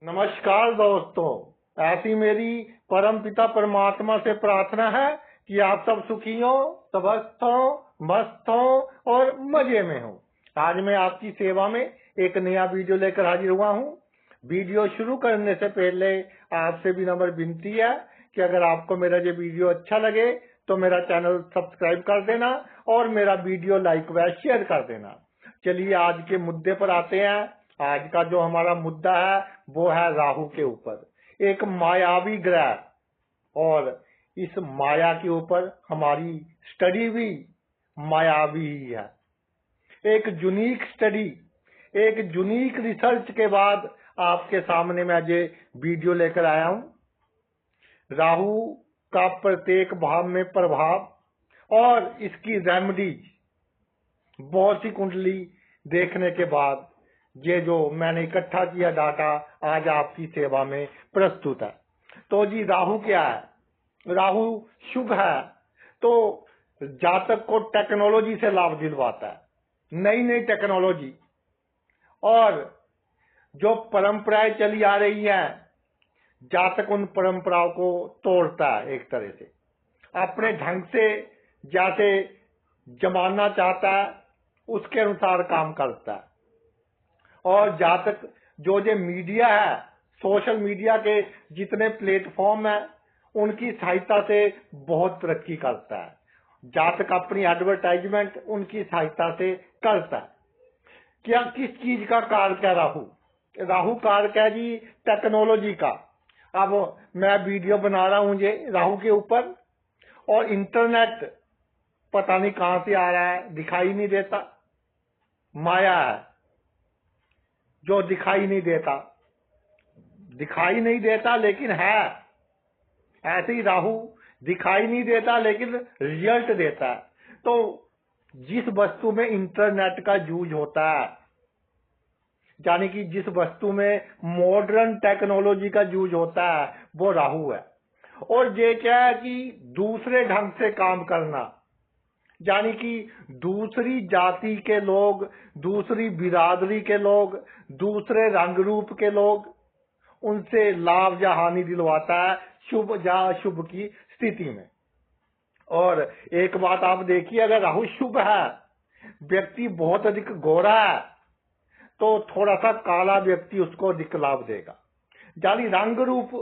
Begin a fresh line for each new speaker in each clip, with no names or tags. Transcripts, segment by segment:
नमस्कार दोस्तों, ऐसी मेरी परम पिता परमात्मा से प्रार्थना है कि आप सब सुखी हो, स्वस्थ हो, मस्त हो और मजे में हो। आज मैं आपकी सेवा में एक नया वीडियो लेकर हाजिर हुआ हूँ। वीडियो शुरू करने से पहले आपसे भी नम्र विनती है कि अगर आपको मेरा ये वीडियो अच्छा लगे तो मेरा चैनल सब्सक्राइब कर देना और मेरा वीडियो लाइक व शेयर कर देना। चलिए आज के मुद्दे पर आते हैं। आज का जो हमारा मुद्दा है वो है राहु के ऊपर, एक मायावी ग्रह। और इस माया के ऊपर हमारी स्टडी भी मायावी ही है। एक यूनिक स्टडी, एक यूनिक रिसर्च के बाद आपके सामने मैं ये वीडियो लेकर आया हूं। राहु का प्रत्येक भाव में प्रभाव और इसकी रेमेडीज, बहुत सी कुंडली देखने के बाद ये जो मैंने इकट्ठा किया डाटा आज आपकी सेवा में प्रस्तुत है। तो जी राहु क्या है? राहु शुभ है तो जातक को टेक्नोलॉजी से लाभ दिलवाता है, नई नई टेक्नोलॉजी। और जो परंपराएं चली आ रही हैं, जातक उन परंपराओं को तोड़ता है, एक तरह से अपने ढंग से जैसे जमाना चाहता है उसके अनुसार काम करता है। और जातक जो मीडिया है, सोशल मीडिया के जितने प्लेटफॉर्म है उनकी सहायता से बहुत तरक्की करता है। जातक अपनी एडवर्टाइजमेंट उनकी सहायता से करता है। क्या किस चीज का कारक है राहु? राहु कारक है जी टेक्नोलॉजी का। अब मैं वीडियो बना रहा हूं ये राहु के ऊपर, और इंटरनेट पता नहीं कहां से आ रहा है, दिखाई नहीं देता। माया है जो दिखाई नहीं देता, दिखाई नहीं देता लेकिन है। ऐसे ही राहु दिखाई नहीं देता लेकिन रिजल्ट देता है। तो जिस वस्तु में इंटरनेट का यूज होता है, यानी कि जिस वस्तु में मॉडर्न टेक्नोलॉजी का यूज होता है, वो राहु है। और ये क्या है कि दूसरे ढंग से काम करना, यानी कि दूसरी जाति के लोग, दूसरी बिरादरी के लोग, दूसरे रंग रूप के लोग, उनसे लाभ या हानि दिलवाता है शुभ या अशुभ की स्थिति में। और एक बात आप देखिए, अगर राहु शुभ है, व्यक्ति बहुत अधिक गोरा है, तो थोड़ा सा काला व्यक्ति उसको अधिक लाभ देगा। यानी रंग रूप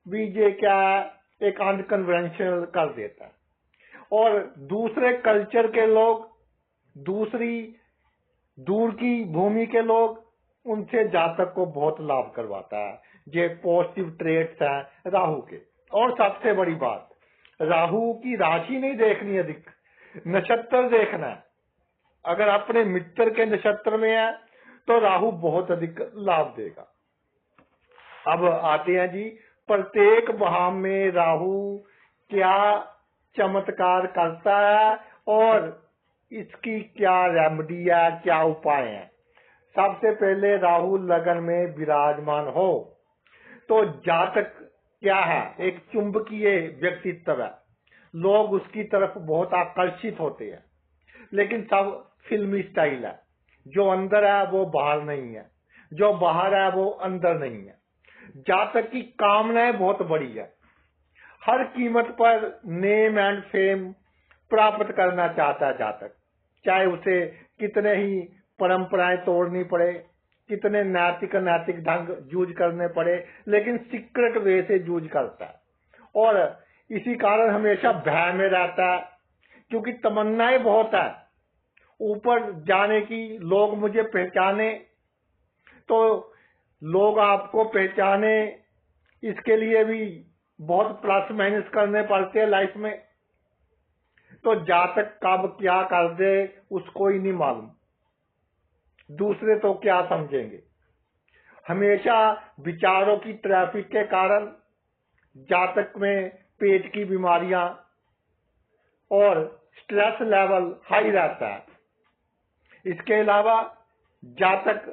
भी ये क्या है, एक अनकन्वेंशनल कर देता है। और दूसरे कल्चर के लोग, दूसरी दूर की भूमि के लोग, उनसे जातक को बहुत लाभ करवाता है। ये पॉजिटिव ट्रेट्स हैं राहु के। और सबसे बड़ी बात, राहु की राशि नहीं देखनी, अधिक नक्षत्र देखना है। अगर अपने मित्र के नक्षत्र में है तो राहु बहुत अधिक लाभ देगा। अब आते हैं जी, प्रत्येक भाव में राहु क्या चमत्कार करता है और इसकी क्या रेमेडी है, क्या उपाय है। सबसे पहले राहु लगन में विराजमान हो तो जातक क्या है, एक चुंबकीय व्यक्तित्व है। लोग उसकी तरफ बहुत आकर्षित होते हैं, लेकिन सब फिल्मी स्टाइल है। जो अंदर है वो बाहर नहीं है, जो बाहर है वो अंदर नहीं है। जातक की कामनाएं बहुत बड़ी है, हर कीमत पर नेम एंड फेम प्राप्त करना चाहता है जातक। चाहे उसे कितने ही परंपराएं तोड़नी पड़े, कितने नैतिक ढंग यूज करने पड़े, लेकिन सीक्रेट वे से यूज करता है। और इसी कारण हमेशा भय में रहता है, क्योंकि तमन्नाएं बहुत है ऊपर जाने की। लोग मुझे पहचाने, तो लोग आपको पहचाने, इसके लिए भी बहुत प्लस माइनस करने पड़ते हैं लाइफ में। तो जातक कब क्या कर दे उसको ही नहीं मालूम, दूसरे तो क्या समझेंगे। हमेशा विचारों की ट्रैफिक के कारण जातक में पेट की बीमारियां और स्ट्रेस लेवल हाई रहता है। इसके अलावा जातक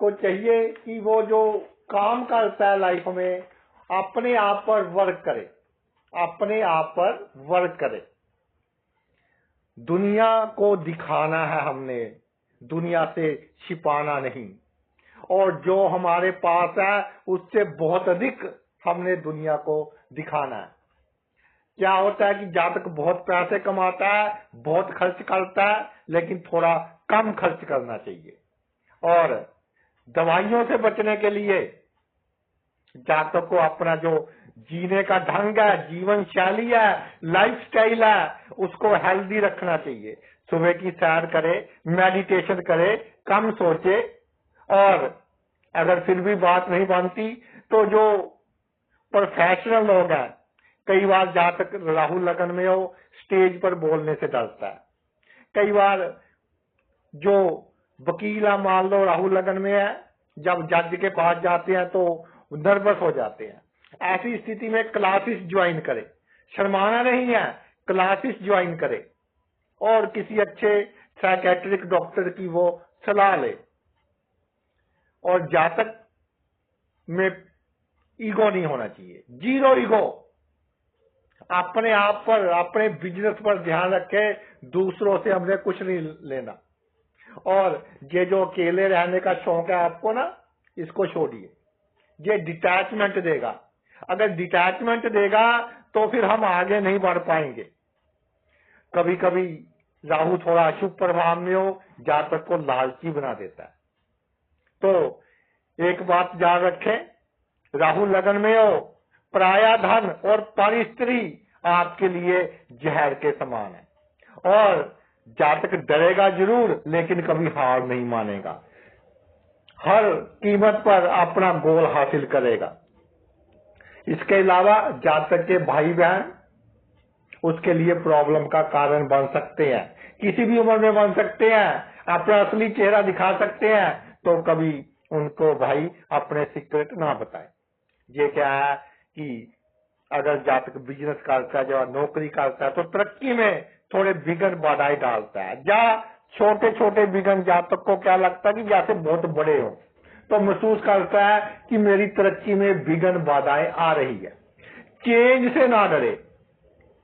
को चाहिए कि वो जो काम करता है लाइफ में, अपने आप पर वर्क करे, अपने आप पर वर्क करे। दुनिया को दिखाना है हमने, दुनिया से छिपाना नहीं। और जो हमारे पास है उससे बहुत अधिक हमने दुनिया को दिखाना है। क्या होता है कि जातक बहुत पैसे कमाता है, बहुत खर्च करता है, लेकिन थोड़ा कम खर्च करना चाहिए। और दवाइयों से बचने के लिए जातक को अपना जो जीने का ढंग है, जीवन शैली है, लाइफस्टाइल है, उसको हेल्दी रखना चाहिए। सुबह की सैर करे, मेडिटेशन करे, कम सोचे। और अगर फिर भी बात नहीं बनती तो जो प्रोफेशनल लोग हैं, कई बार जातक राहु लगन में हो, स्टेज पर बोलने से डरता है। कई बार जो वकील है, मान लो राहु लगन में है, जब जज के पास जाते हैं तो नर्वस हो जाते हैं। ऐसी स्थिति में क्लासेस ज्वाइन करे, शर्माना नहीं है, क्लासेस ज्वाइन करे और किसी अच्छे साइकेट्रिक डॉक्टर की वो सलाह ले। और जातक में ईगो नहीं होना चाहिए, जीरो ईगो। अपने आप पर, अपने बिजनेस पर ध्यान रखे, दूसरों से हमने कुछ नहीं लेना। और ये जो अकेले रहने का शौक है आपको ना, इसको छोड़िए। ये डिटैचमेंट देगा। अगर डिटैचमेंट देगा तो फिर हम आगे नहीं बढ़ पाएंगे। कभी कभी राहु थोड़ा अशुभ प्रभाव में हो, जातक को लालची बना देता है। तो एक बात याद रखें, राहु लगन में हो, पराया धन और पर स्त्री आपके लिए जहर के समान है। और जातक डरेगा जरूर, लेकिन कभी हार नहीं मानेगा, हर कीमत पर अपना गोल हासिल करेगा। इसके अलावा जातक के भाई बहन उसके लिए प्रॉब्लम का कारण बन सकते हैं, किसी भी उम्र में बन सकते हैं, अपना असली चेहरा दिखा सकते हैं। तो कभी उनको भाई अपने सीक्रेट ना बताए। ये क्या है कि अगर जातक बिजनेस करता है, जब नौकरी करता है, तो तरक्की में थोड़े विघ्न बाधाएं डालता है। या छोटे छोटे विघ्न जातक को क्या लगता है कि जैसे बहुत बड़े हो, तो महसूस करता है कि मेरी तरक्की में विघ्न बाधाएं आ रही है। चेंज से ना डरे,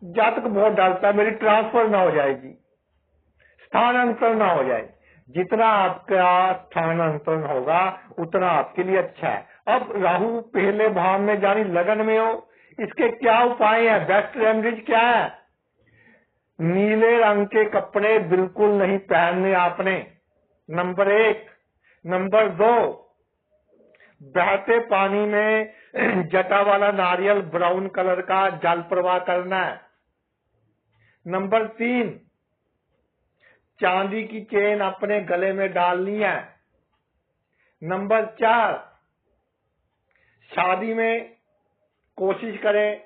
जातक बहुत डरता है मेरी ट्रांसफर ना हो जाएगी, स्थानांतरण ना हो जाए। जितना आपका स्थानांतरण होगा उतना आपके लिए अच्छा है। अब राहु पहले भाव में यानी लगन में हो, इसके क्या उपाय है, बेस्ट रेमेडीज क्या है? नीले रंग के कपड़े बिल्कुल नहीं पहनने आपने, नंबर 1। नंबर 2, बहते पानी में जटा वाला नारियल ब्राउन कलर का जल प्रवाह करना है। नंबर 3, चांदी की चेन अपने गले में डालनी है। नंबर 4, शादी में कोशिश करें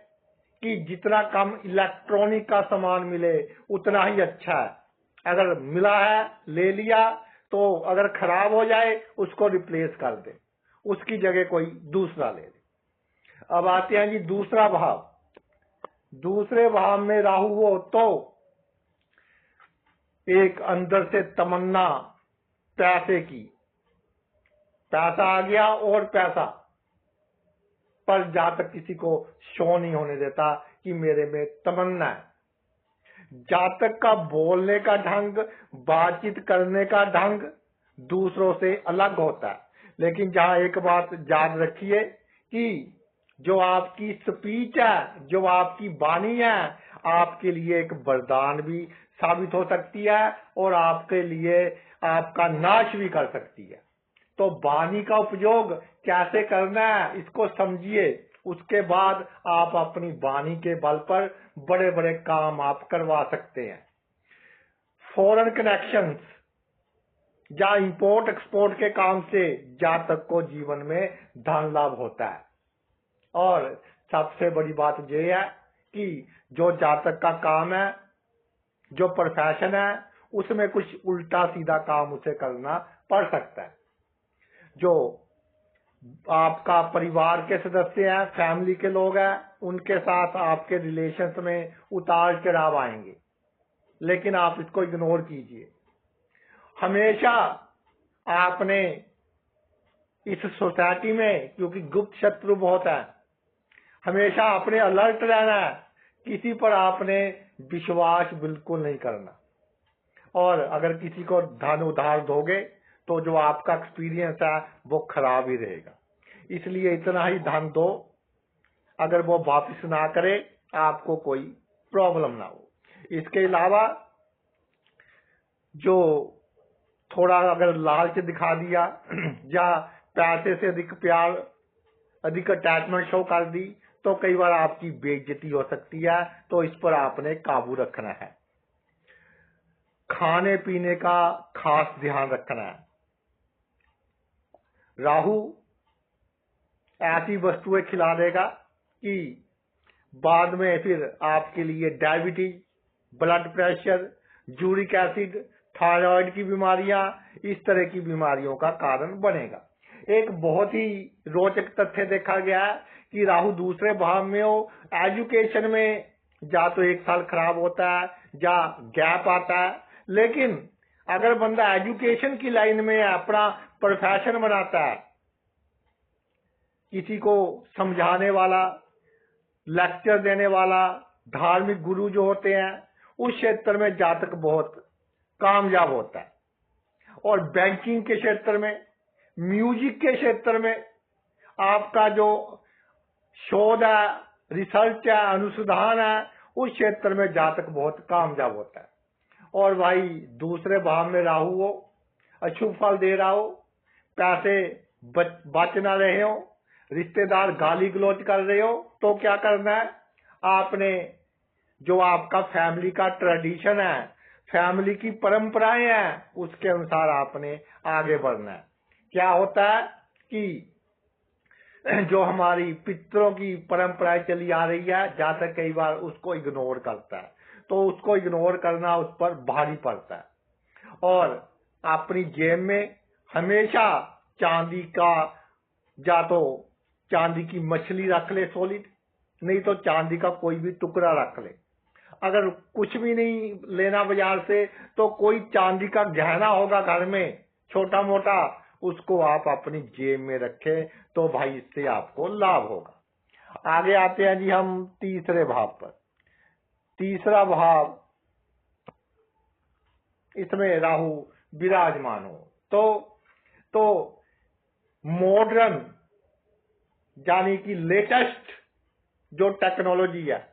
कि जितना कम इलेक्ट्रॉनिक का सामान मिले उतना ही अच्छा है। अगर मिला है ले लिया, तो अगर खराब हो जाए उसको रिप्लेस कर दे, उसकी जगह कोई दूसरा ले ले। अब आते हैं जी दूसरा भाव। दूसरे भाव में राहु हो तो एक अंदर से तमन्ना पैसे की, पैसा आ गया और पैसा, पर जातक किसी को शो नहीं होने देता कि मेरे में तमन्ना है। जातक का बोलने का ढंग, बातचीत करने का ढंग दूसरों से अलग होता है। लेकिन जहां एक बात याद रखिए कि जो आपकी स्पीच है, जो आपकी वाणी है, आपके लिए एक वरदान भी साबित हो सकती है और आपके लिए आपका नाश भी कर सकती है। तो वाणी का उपयोग कैसे करना है इसको समझिए, उसके बाद आप अपनी वाणी के बल पर बड़े बड़े काम आप करवा सकते हैं। फॉरेन कनेक्शंस या इंपोर्ट एक्सपोर्ट के काम से जातक को जीवन में धन लाभ होता है। और सबसे बड़ी बात यह है कि जो जातक का काम है, जो प्रोफेशन है, उसमें कुछ उल्टा सीधा काम उसे करना पड़ सकता है। जो आपका परिवार के सदस्य हैं, फैमिली के लोग हैं, उनके साथ आपके रिलेशंस में उतार चढ़ाव आएंगे, लेकिन आप इसको इग्नोर कीजिए। हमेशा आपने इस सोसाइटी में, क्योंकि गुप्त शत्रु बहुत है, हमेशा आपने अलर्ट रहना है, किसी पर आपने विश्वास बिल्कुल नहीं करना। और अगर किसी को धन उधार दोगे तो जो आपका एक्सपीरियंस है वो खराब ही रहेगा। इसलिए इतना ही धन दो, अगर वो वापस ना करे आपको कोई प्रॉब्लम ना हो। इसके अलावा जो थोड़ा अगर लालच दिखा दिया या पैसे से अधिक प्यार, अधिक अटैचमेंट शो कर दी, तो कई बार आपकी बेइज्जती हो सकती है। तो इस पर आपने काबू रखना है। खाने पीने का खास ध्यान रखना है। राहु ऐसी वस्तुएं खिला देगा कि बाद में फिर आपके लिए diabetes, blood pressure, uric acid, thyroid की बीमारियां, इस तरह की बीमारियों का कारण बनेगा। एक बहुत ही रोचक तथ्य देखा गया है कि राहु दूसरे भाव में हो, एजुकेशन में या तो 1 साल खराब होता है या गैप आता है, लेकिन अगर बंदा एजुकेशन की लाइन में अपना प्रोफेशन बनाता है, किसी को समझाने वाला, लेक्चर देने वाला, धार्मिक गुरु जो होते हैं, उस क्षेत्र में जातक बहुत कामयाब होता है। और बैंकिंग के क्षेत्र में, म्यूजिक के क्षेत्र में आपका जो शोध है, रिसर्च है, अनुसंधान है, उस क्षेत्र में जातक बहुत कामयाब होता है। और भाई दूसरे भाव में राहु हो, अशुभ फल दे रहा हो, पैसे बच ना रहे हो, रिश्तेदार गाली गलौज कर रहे हो, तो क्या करना है? आपने जो आपका फैमिली का ट्रेडिशन है, फैमिली की परंपराएं हैं, उसके अनुसार आपने आगे बढ़ना है। क्या होता है कि जो हमारी पितरों की परंपराएं चली आ रही है, जातक कई बार उसको इग्नोर करता है, तो उसको इग्नोर करना उस पर भारी पड़ता है। और अपनी जेब में हमेशा चांदी का, या तो चांदी की मछली रख ले सॉलिड, नहीं तो चांदी का कोई भी टुकड़ा रख ले। अगर कुछ भी नहीं लेना बाजार से, तो कोई चांदी का गहना होगा घर में छोटा मोटा, उसको आप अपनी जेब में रखें, तो भाई इससे आपको लाभ होगा। आगे आते हैं जी हम तीसरे भाव पर। तीसरा भाव, इसमें राहु विराजमान हो तो मॉडर्न यानी कि लेटेस्ट जो टेक्नोलॉजी है,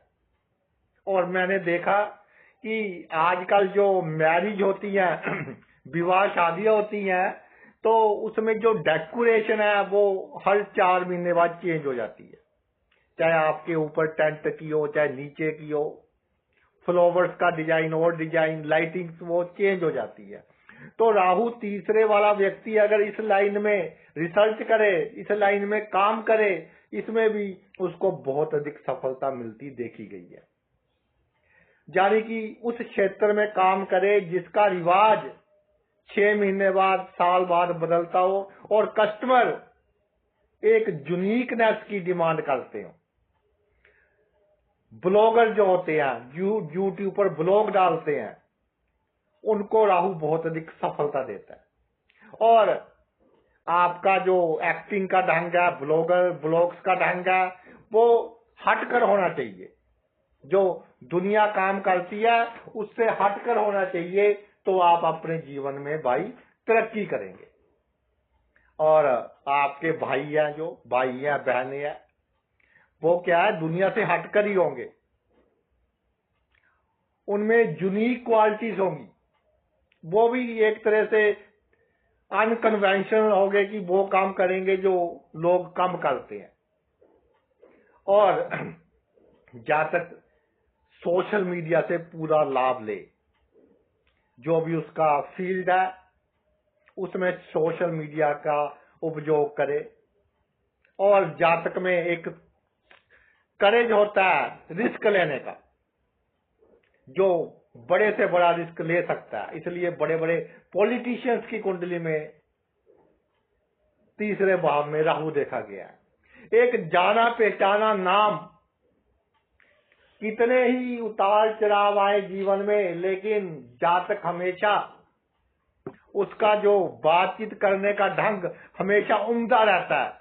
और मैंने देखा कि आजकल जो मैरिज होती है, विवाह शादियां होती हैं, तो उसमें जो डेकोरेशन है वो हर 4 महीने बाद चेंज हो जाती है। चाहे आपके ऊपर टेंट की हो, चाहे नीचे की हो, फ्लावर्स का डिजाइन और डिजाइन, लाइटिंग वो चेंज हो जाती है। तो राहु तीसरे वाला व्यक्ति अगर इस लाइन में रिसर्च करे, इस लाइन में काम करे, इसमें भी उसको बहुत अधिक सफलता मिलती देखी गई है। यानी कि उस क्षेत्र में काम करे जिसका रिवाज 6 महीने बाद, साल बाद बदलता हो, और कस्टमर एक यूनिकनेस की डिमांड करते हो। ब्लॉगर जो होते हैं, यूट्यूब पर ब्लॉग डालते हैं, उनको राहु बहुत अधिक सफलता देता है। और आपका जो एक्टिंग का ढंग है, ब्लॉग्स का ढंग है, वो हटकर होना चाहिए। जो दुनिया काम करती है उससे हटकर होना चाहिए, तो आप अपने जीवन में भाई तरक्की करेंगे। और आपके भाई हैं, जो भाई हैं, बहनें हैं, वो क्या है, दुनिया से हटकर ही होंगे। उनमें यूनिक क्वालिटीज होंगी, वो भी एक तरह से अनकन्वेंशनल होंगे कि वो काम करेंगे जो लोग कम करते हैं। और जातक सोशल मीडिया से पूरा लाभ ले, जो भी उसका फील्ड है उसमें सोशल मीडिया का उपयोग करे। और जातक में एक करेज होता है रिस्क लेने का, जो बड़े से बड़ा रिस्क ले सकता है। इसलिए बड़े बड़े पॉलिटिशियंस की कुंडली में तीसरे भाव में राहु देखा गया है। एक जाना पहचाना नाम, कितने ही उतार चढ़ाव आए जीवन में, लेकिन जातक हमेशा उसका जो बातचीत करने का ढंग हमेशा उम्दा रहता है।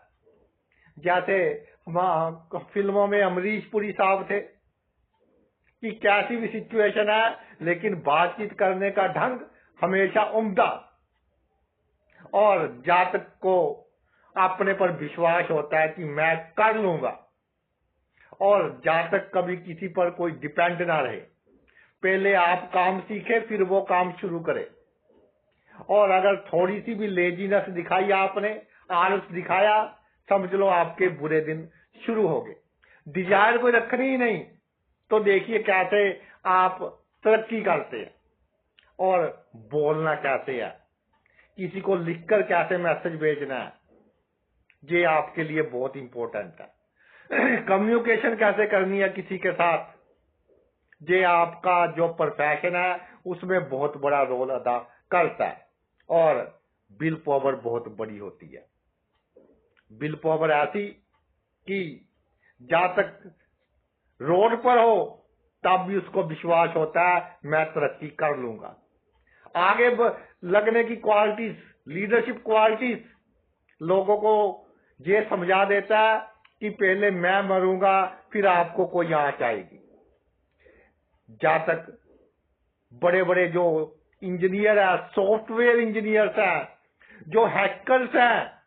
जैसे फिल्मों में अमरीश पुरी साहब थे कि कैसी भी सिचुएशन है, लेकिन बातचीत करने का ढंग हमेशा उम्दा। और जातक को अपने पर विश्वास होता है कि मैं कर लूंगा, और जातक कभी किसी पर कोई डिपेंड ना रहे। पहले आप काम सीखे, फिर वो काम शुरू करे। और अगर थोड़ी सी भी लेजीनेस दिखाई आपने, आलस दिखाया, समझ लो आपके बुरे दिन शुरू हो गए। डिजायर कोई रखनी ही नहीं, तो देखिए कैसे आप तरक्की करते हैं। और बोलना कैसे है, किसी को लिखकर कैसे मैसेज भेजना है, ये आपके लिए बहुत इंपॉर्टेंट है। कम्युनिकेशन कैसे करनी है किसी के साथ, ये आपका जो प्रोफेशन है उसमें बहुत बड़ा रोल अदा करता है। और विल पावर बहुत बड़ी होती है। विल पावर ऐसी कि जातक रोड पर हो तब भी उसको विश्वास होता है मैं तरक्की कर लूंगा। आगे लगने की क्वालिटीज, लीडरशिप क्वालिटीज लोगों को ये समझा देता है कि पहले मैं मरूंगा फिर आपको कोई आंच आएगी। जातक बड़े बड़े जो इंजीनियर है, सॉफ्टवेयर इंजीनियर्स हैं, जो हैकर्स हैं,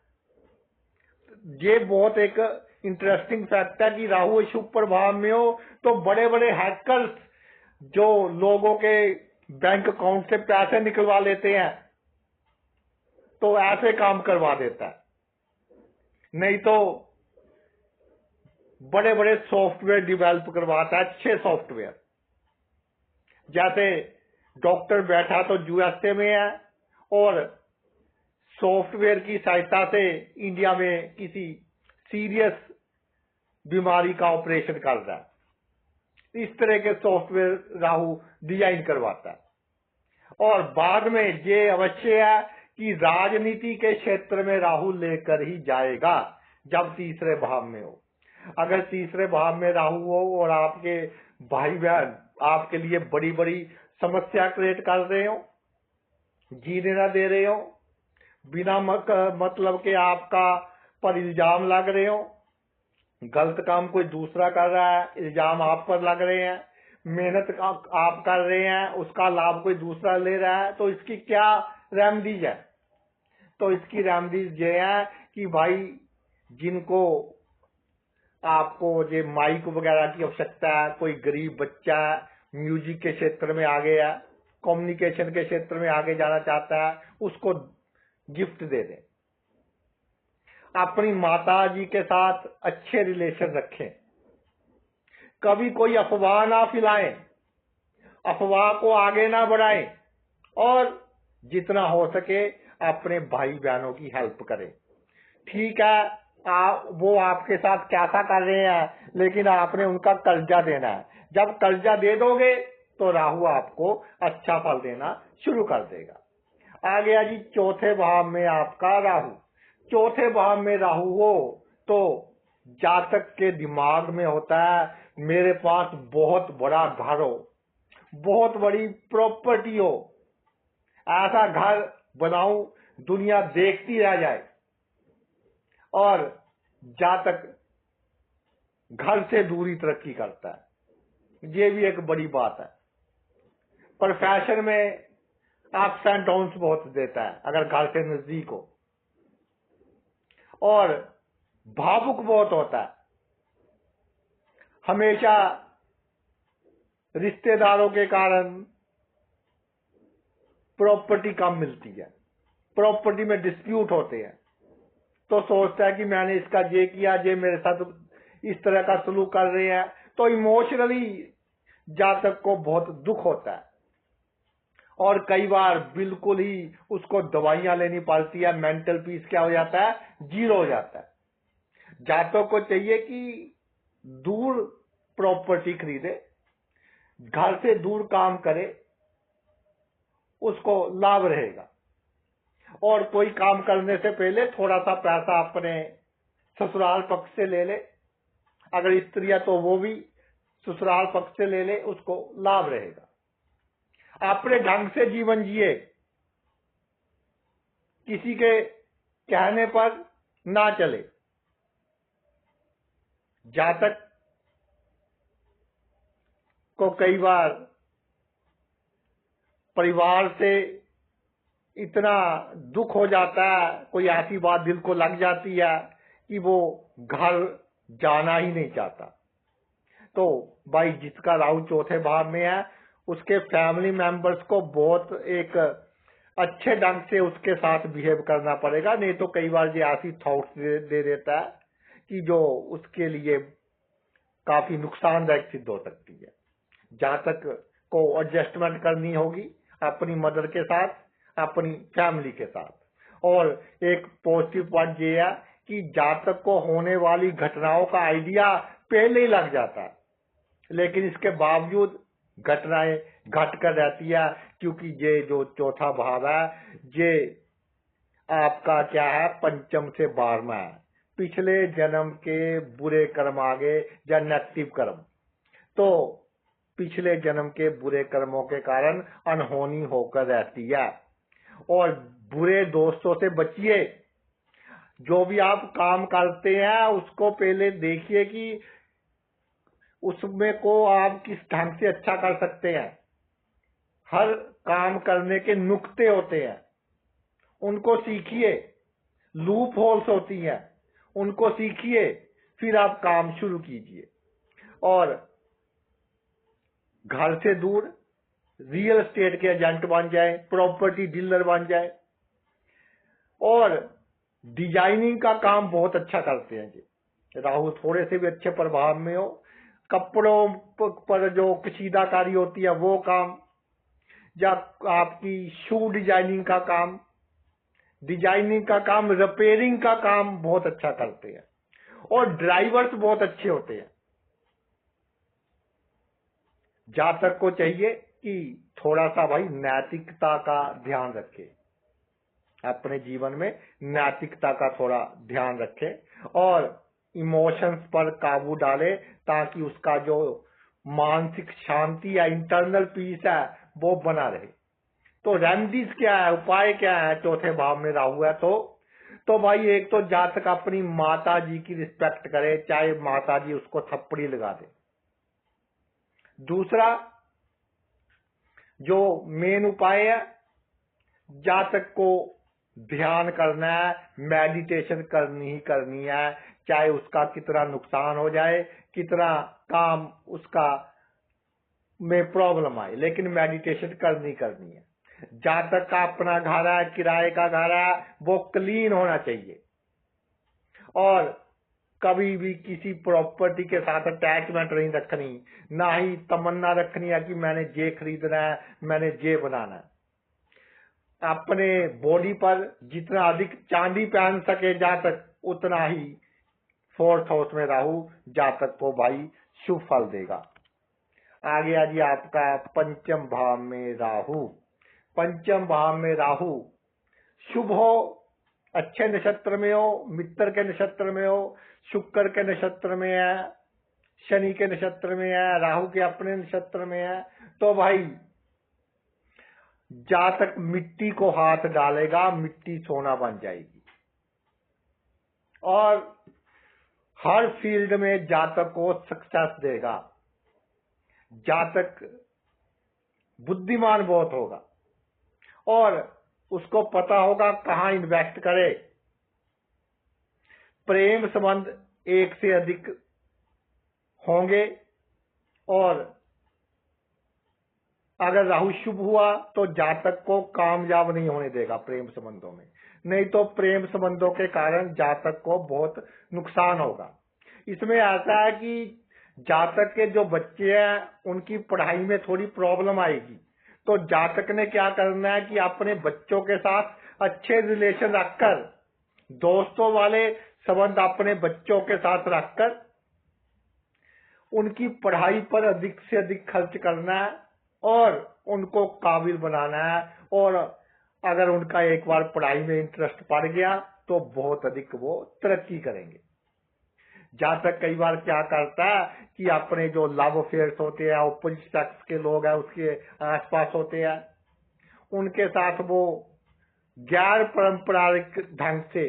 ये बहुत एक इंटरेस्टिंग फैक्ट है कि राहु शुभ प्रभाव में हो तो बड़े बड़े हैकर्स जो लोगों के बैंक अकाउंट से पैसे निकलवा लेते हैं, तो ऐसे काम करवा देता है। नहीं तो बड़े बड़े सॉफ्टवेयर डेवलप करवाता है, अच्छे सॉफ्टवेयर। जैसे डॉक्टर बैठा तो यूएसए में है और सॉफ्टवेयर की सहायता से इंडिया में किसी सीरियस बीमारी का ऑपरेशन कर रहा है। इस तरह के सॉफ्टवेयर राहु डिजाइन करवाता है। और बाद में ये अवश्य है कि राजनीति के क्षेत्र में राहु लेकर ही जाएगा जब तीसरे भाव में हो। अगर तीसरे भाव में राहु हो और आपके भाई बहन आपके लिए बड़ी बड़ी समस्या क्रिएट कर रहे हो, जीने ना दे रहे हो, बिना मतलब के आपका पर इल्जाम लग रहे हो, गलत काम कोई दूसरा कर रहा है, इल्जाम आप पर लग रहे हैं, मेहनत आप कर रहे हैं, उसका लाभ कोई दूसरा ले रहा है, तो इसकी क्या रेमडीज है? तो इसकी रेमडीज ये है कि भाई जिनको आपको ये माइक वगैरह की आवश्यकता है, कोई गरीब बच्चा म्यूजिक के क्षेत्र में आगे है, कम्युनिकेशन के क्षेत्र में आगे जाना चाहता है, उसको गिफ्ट दे दें। अपनी माता जी के साथ अच्छे रिलेशन रखें। कभी कोई अफवाह ना फैलाएं, अफवाह को आगे ना बढ़ाएं, और जितना हो सके अपने भाई बहनों की हेल्प करें। ठीक है, वो आपके साथ कैसा कर रहे हैं, लेकिन आपने उनका कर्जा देना है। जब कर्जा दे दोगे तो राहु आपको अच्छा फल देना शुरू कर देगा। आ गया जी चौथे भाव में आपका राहु। चौथे भाव में राहु हो तो जातक के दिमाग में होता है मेरे पास बहुत बड़ा घर हो, बहुत बड़ी प्रॉपर्टी हो, ऐसा घर बनाऊं दुनिया देखती रह जाए। और जातक घर से दूरी तरक्की करता है, ये भी एक बड़ी बात है। प्रोफेशन में अप्स एंड डाउन्स बहुत देता है अगर घर से नजदीक हो, और भावुक बहुत होता है। हमेशा रिश्तेदारों के कारण प्रॉपर्टी कम मिलती है, प्रॉपर्टी में डिस्प्यूट होते हैं, तो सोचता है कि मैंने इसका ये किया, ये मेरे साथ इस तरह का सलूक कर रहे हैं, तो इमोशनली जातक को बहुत दुख होता है और कई बार बिल्कुल ही उसको दवाइयां लेनी पड़ती है। मेंटल पीस क्या हो जाता है, जीरो हो जाता है। जातक को चाहिए कि दूर प्रॉपर्टी खरीदे, घर से दूर काम करे, उसको लाभ रहेगा। और कोई काम करने से पहले थोड़ा सा पैसा अपने ससुराल पक्ष से ले ले, अगर स्त्री है तो वो भी ससुराल पक्ष से ले ले, उसको लाभ रहेगा। अपने ढंग से जीवन जिए, किसी के कहने पर ना चले। जातक को कई बार परिवार से इतना दुख हो जाता है, कोई ऐसी बात दिल को लग जाती है कि वो घर जाना ही नहीं चाहता। तो भाई जिसका राहु चौथे भाव में है उसके फैमिली मेंबर्स को बहुत एक अच्छे ढंग से उसके साथ बिहेव करना पड़ेगा, नहीं तो कई बार ये ऐसी थॉट्स दे देता है कि जो उसके लिए काफी नुकसानदायक सिद्ध हो सकती है। जातक को एडजस्टमेंट करनी होगी अपनी मदर के साथ, अपनी फैमिली के साथ। और एक पॉजिटिव पॉइंट ये है कि जातक को होने वाली घटनाओं का आइडिया पहले ही लग जाता है, लेकिन इसके बावजूद घटनाएं घट कर रहती है, क्योंकि ये जो चौथा भाव है ये आपका क्या है, पंचम से 12वां है। पिछले जन्म के बुरे कर्म आगे या नेगेटिव कर्म, तो पिछले जन्म के बुरे कर्मों के कारण अनहोनी होकर रहती है। और बुरे दोस्तों से बचिए। जो भी आप काम करते हैं उसको पहले देखिए कि उसमें को आप किस ढंग से अच्छा कर सकते हैं। हर काम करने के नुक्ते होते हैं, उनको सीखिए। लूप होल्स होती हैं, उनको सीखिए, फिर आप काम शुरू कीजिए। और घर से दूर रियल एस्टेट के एजेंट बन जाए, प्रॉपर्टी डीलर बन जाए। और डिजाइनिंग का काम बहुत अच्छा करते हैं जी, राहु थोड़े से भी अच्छे प्रभाव में हो। कपड़ों पर जो कशीदाकारी होती है वो काम, या आपकी शू डिजाइनिंग का काम, रिपेयरिंग का काम बहुत अच्छा करते हैं। और ड्राइवर्स बहुत अच्छे होते हैं। जातक को चाहिए कि थोड़ा सा भाई नैतिकता का ध्यान रखे, अपने जीवन में नैतिकता का थोड़ा ध्यान रखे और इमोशंस पर काबू डाले, ताकि उसका जो मानसिक शांति या इंटरनल पीस है वो बना रहे। तो रेमेडीज क्या है, उपाय क्या है? चौथे भाव में राहु है तो भाई एक तो जातक अपनी माता जी की रिस्पेक्ट करे, चाहे माता जी उसको थप्पड़ी लगा दे। दूसरा जो मेन उपाय है, जातक को ध्यान करना है, मेडिटेशन करनी ही करनी है, चाहे उसका कितना नुकसान हो जाए, कितना काम उसका में प्रॉब्लम आए, लेकिन मेडिटेशन करनी है। जातक का अपना घर है, किराए का घर है, वो क्लीन होना चाहिए। और कभी भी किसी प्रॉपर्टी के साथ अटैचमेंट नहीं रखनी, ना ही तमन्ना रखनी है कि मैंने ये खरीदना है, मैंने ये बनाना है। अपने बॉडी पर जितना अधिक चांदी पहन सके जातक, उतना ही 4th हाउस में राहु जातक को भाई शुभ फल देगा। आगे आज आपका पंचम भाव में राहु। पंचम भाव में राहु शुभ हो, अच्छे नक्षत्र में हो, मित्र के नक्षत्र में हो, शुक्र के नक्षत्र में है, शनि के नक्षत्र में है, राहु के अपने नक्षत्र में है, तो भाई जातक मिट्टी को हाथ डालेगा, मिट्टी सोना बन जाएगी। और हर फील्ड में जातक को सक्सेस देगा। जातक बुद्धिमान बहुत होगा और उसको पता होगा कहां इन्वेस्ट करे। प्रेम संबंध एक से अधिक होंगे, और अगर राहु शुभ हुआ तो जातक को कामयाब नहीं होने देगा प्रेम संबंधों में, नहीं तो प्रेम संबंधों के कारण जातक को बहुत नुकसान होगा। इसमें ऐसा है कि जातक के जो बच्चे हैं उनकी पढ़ाई में थोड़ी प्रॉब्लम आएगी, तो जातक ने क्या करना है कि अपने बच्चों के साथ अच्छे रिलेशन रखकर, दोस्तों वाले संबंध अपने बच्चों के साथ रखकर उनकी पढ़ाई पर अधिक से अधिक खर्च करना है और उनको काबिल बनाना है। और अगर उनका एक बार पढ़ाई में इंटरेस्ट पड़ गया तो बहुत अधिक वो तरक्की करेंगे। जातक कई बार क्या करता है कि अपने जो लव अफेयर्स होते हैं, ऑपोजिट सेक्स के लोग हैं उसके आसपास होते हैं, उनके साथ वो गैर पारंपरिक ढंग से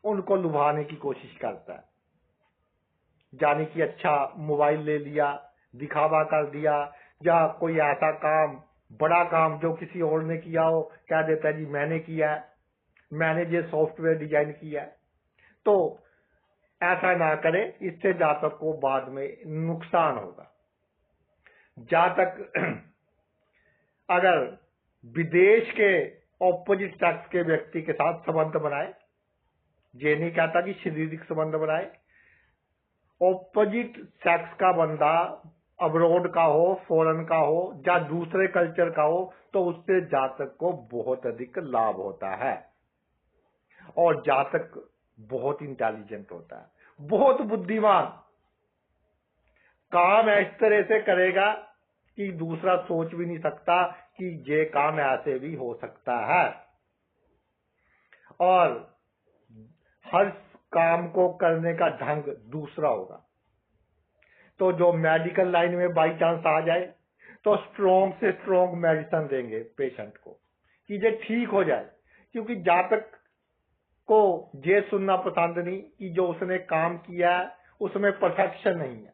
उनको लुभाने की कोशिश करता है। जाने की अच्छा मोबाइल ले लिया, दिखावा कर दिया, या कोई ऐसा काम बड़ा काम जो किसी और ने किया हो कह देता है जी मैंने किया है, मैंने ये सॉफ्टवेयर डिजाइन किया है। तो ऐसा ना करे, इससे जातक को बाद में नुकसान होगा। जातक अगर विदेश के ऑपोजिट सेक्स के व्यक्ति के साथ संबंध बनाए, ये नहीं कहता कि शारीरिक संबंध बनाए, ऑपोजिट सेक्स का बंदा अब्रॉड का हो, फॉरेन का हो या दूसरे कल्चर का हो, तो उससे जातक को बहुत अधिक लाभ होता है। और जातक बहुत इंटेलिजेंट होता है, बहुत बुद्धिमान, काम इस तरह से करेगा कि दूसरा सोच भी नहीं सकता कि ये काम ऐसे भी हो सकता है। और हर काम को करने का ढंग दूसरा होगा। तो जो मेडिकल लाइन में बाई चांस आ जाए तो स्ट्रॉन्ग से स्ट्रॉन्ग मेडिसिन देंगे पेशेंट को कि ये ठीक हो जाए, क्योंकि जातक को ये सुनना पसंद नहीं कि जो उसने काम किया है उसमें परफेक्शन नहीं है,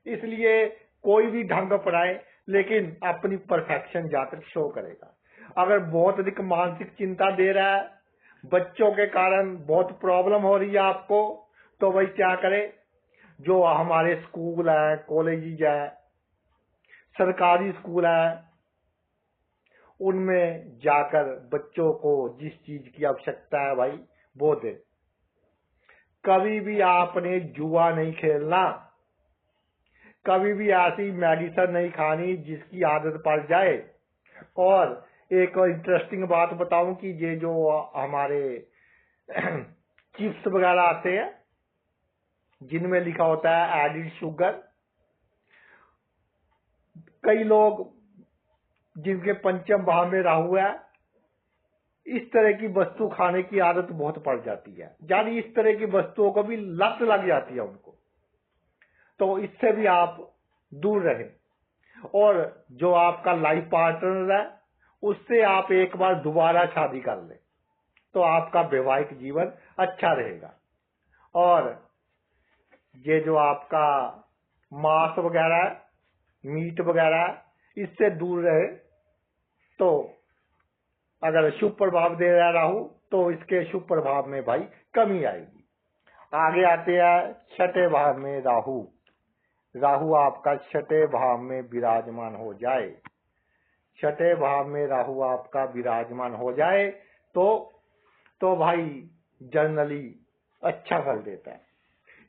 इसलिए कोई भी ढंग अपनाए लेकिन अपनी परफेक्शन जातक शो करेगा। अगर बहुत अधिक मानसिक चिंता दे रहा है, बच्चों के कारण बहुत प्रॉब्लम हो रही है आपको, तो भाई क्या करे, जो हमारे स्कूल है, कॉलेज है, सरकारी स्कूल है, उनमें जाकर बच्चों को जिस चीज की आवश्यकता है भाई वो दे। कभी भी आपने जुआ नहीं खेलना, कभी भी ऐसी मेडिसिन नहीं खानी जिसकी आदत पड़ जाए। और एक इंटरेस्टिंग बात बताऊं कि ये जो हमारे चिप्स वगैरह आते हैं जिनमें लिखा होता है एडिड शुगर, कई लोग जिनके पंचम भाव में राहु है, इस तरह की वस्तु खाने की आदत बहुत पड़ जाती है, यानी इस तरह की वस्तुओं को भी लत लग जाती है उनको। तो इससे भी आप दूर रहें। और जो आपका लाइफ पार्टनर है उससे आप एक बार दोबारा शादी कर लें तो आपका वैवाहिक जीवन अच्छा रहेगा। और ये जो आपका मांस वगैरह, मीट वगैरह, इससे दूर रहे। तो अगर शुभ प्रभाव दे रहा राहु तो इसके शुभ प्रभाव में भाई कमी आएगी। आगे आते हैं छठे भाव में राहु। राहु आपका छठे भाव में विराजमान हो जाए, छठे भाव में राहु आपका विराजमान हो जाए तो भाई जनरली अच्छा फल देता है,